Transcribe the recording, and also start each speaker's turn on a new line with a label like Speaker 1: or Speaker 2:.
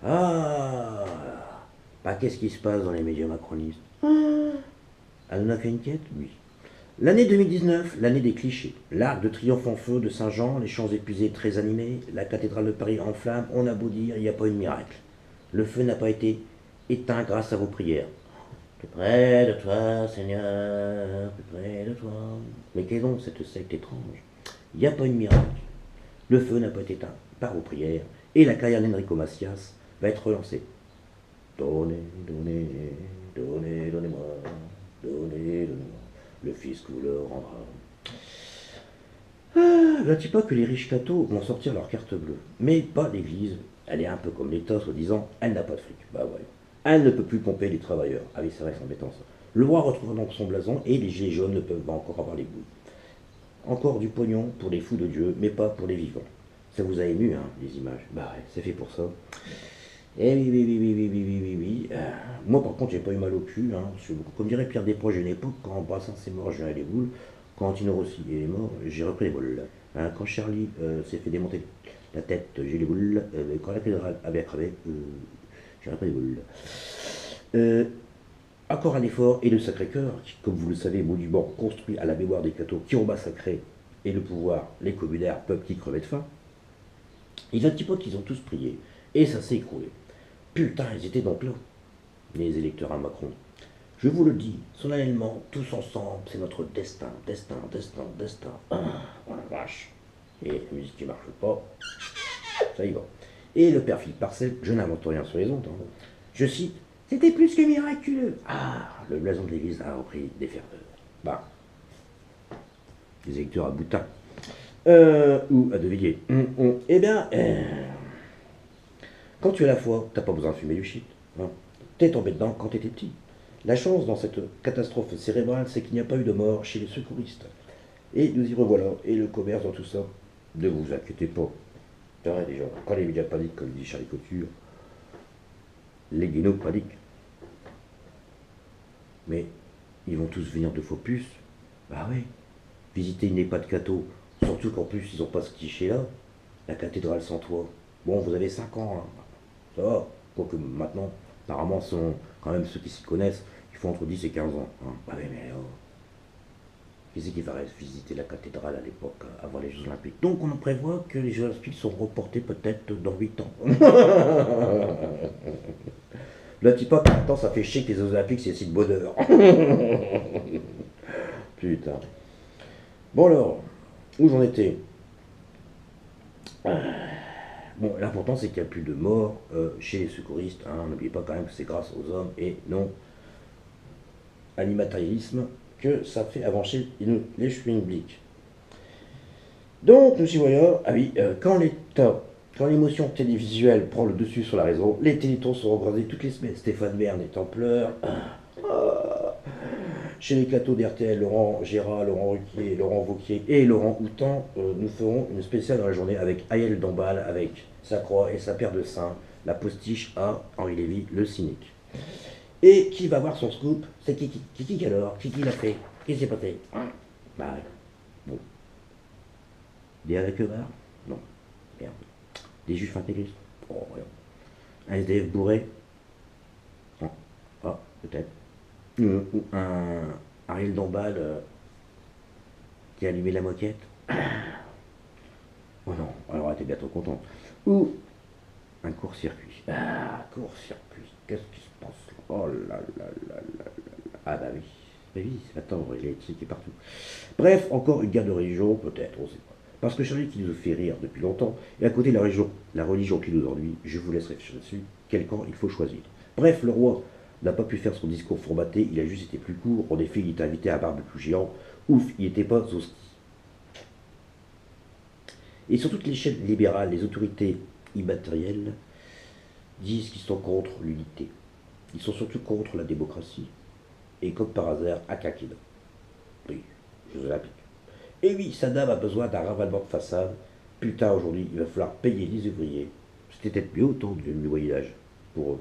Speaker 1: Ah, bah qu'est-ce qui se passe dans les médias macronistes? Elle en a fait une quête? Oui. L'année 2019, l'année des clichés. L'Arc de Triomphe en feu de Saint-Jean, les Champs-Élysées très animés, la cathédrale de Paris en flammes, on a beau dire, il n'y a pas eu de miracle. Le feu n'a pas été éteint grâce à vos prières. Plus près de toi, Seigneur, plus près de toi. Mais qu'est donc cette secte étrange? Il n'y a pas eu de miracle. Le feu n'a pas été éteint par vos prières, et la carrière d'Enrico Macias va être relancée. Donnez, donnez, donnez, donnez-moi, donnez, donnez-moi, le fisc vous le rendra. Ah, je ne dis pas que les riches cathos vont sortir leur carte bleue, mais pas l'Église. Elle est un peu comme l'État, soi-disant, elle n'a pas de fric. Bah ouais. Elle ne peut plus pomper les travailleurs. Ah oui, c'est vrai, c'est embêtant ça. Le roi retrouve donc son blason et les gilets jaunes ne peuvent pas encore avoir les bouilles. Encore du pognon pour les fous de Dieu, mais pas pour les vivants. Ça vous a ému, hein, les images? Bah ouais, c'est fait pour ça. Eh oui, oui, oui, oui, oui, oui, oui, oui, oui. Moi, par contre, j'ai pas eu mal au cul. Hein. Comme dirait Pierre Desproges à une époque, quand Brassens est mort, j'ai eu les boules. Quand Tino Rossi est mort, j'ai repris les boules. Hein, quand Charlie s'est fait démonter la tête, j'ai les boules. Quand la cathédrale avait cravé, j'ai repris les boules. Euh, Encore un effort, et le Sacré-Cœur, qui, comme vous le savez, monument construit à la mémoire des cathos qui ont massacré, et le pouvoir, les communaires, peuple qui crevait de faim, il y a un petit peu qu'ils ont tous prié, et ça s'est écroulé. Putain, ils étaient donc là, les électeurs à Macron. Je vous le dis, solennellement, tous ensemble, c'est notre destin, destin, destin, destin. Ah, oh la vache. Et la musique qui marche pas, ça y va. Et le père Philippe Parcel, je n'invente rien sur les ondes, hein. Je cite, c'était plus que miraculeux. Ah, le blason de l'église a repris des ferveurs. Bah, les électeurs à Boutin. Ou à De Villiers. Eh bien, quand tu as la foi, t'as pas besoin de fumer du shit. Hein. T'es tombé dedans quand t'étais petit. La chance dans cette catastrophe cérébrale, c'est qu'il n'y a pas eu de mort chez les secouristes. Et nous y revoilà, et le commerce dans tout ça. Ne vous inquiétez pas. C'est vrai déjà, quand les médias paniquent, comme dit Charlie Couture, les guénos paniquent. Mais ils vont tous venir de faux puces. Bah oui. Visiter une EHPAD catho. Surtout qu'en plus, ils n'ont pas ce cliché-là. La cathédrale sans toit. Bon, vous avez 5 ans, hein. Ça va. Quoique maintenant, apparemment, sont quand même ceux qui s'y connaissent, ils font entre 10 et 15 ans. Hein. Bah oui, mais qui c'est qui va visiter la cathédrale à l'époque, avant les Jeux Olympiques? Donc on en prévoit que les Jeux Olympiques sont reportés peut-être dans 8 ans. Là, tu pas qu'en temps, ça fait chier que les Jeux Olympiques, c'est si de bonheur. Putain. Bon alors, où j'en étais? Bon, l'important c'est qu'il n'y a plus de morts chez les secouristes. Hein. N'oubliez pas quand même que c'est grâce aux hommes et non à l'immatérialisme que ça fait avancer les schwingliques. Donc, nous y voyons, ah oui, quand l'émotion télévisuelle prend le dessus sur la raison, les télétons sont regardés toutes les semaines. Stéphane Bern est en pleurs. Chez les cathos d'RTL, Laurent Gérard, Laurent Ruquier, Laurent Vauquier et Laurent Houtan, nous ferons une spéciale dans la journée avec Ayel Dombal, avec sa croix et sa paire de seins, la postiche à Henri Lévy, le cynique. Et qui va voir son scoop? C'est Kiki. Kiki alors? Kiki l'a fait. Qu'est-ce qui s'est passé? Bah, bon. Des avec eux, non. Merde. Des juifs intégristes? Oh, rien. Un SDF bourré? Non. Ah, peut-être. Ou un Ariel Dombal qui a allumé la moquette? Oh non, alors elle était bientôt contente. Ou un court-circuit. Ah, court-circuit. Qu'est-ce qui se passe là? Oh là là là là là. Ah bah oui. Mais oui, attends, il est électrique partout. Bref, encore une guerre de religion, peut-être, on sait pas. Parce que Charlie qui nous fait rire depuis longtemps, et à côté de la religion qui nous ennuie, je vous laisse réfléchir dessus, quel camp il faut choisir. Bref, le roi n'a pas pu faire son discours formaté, il a juste été plus court, en effet il était invité à un barbecue géant, ouf, il n'était pas au ski. Et sur toute l'échelle libérale, les autorités immatérielles disent qu'ils sont contre l'unité. Ils sont surtout contre la démocratie. Et comme par hasard, à Kakina. Oui, Jeux Olympiques. Et oui, Saddam a besoin d'un ravalement de façade. Putain, aujourd'hui, il va falloir payer les ouvriers. C'était peut-être mieux au temps du Moyen-Âge, pour eux.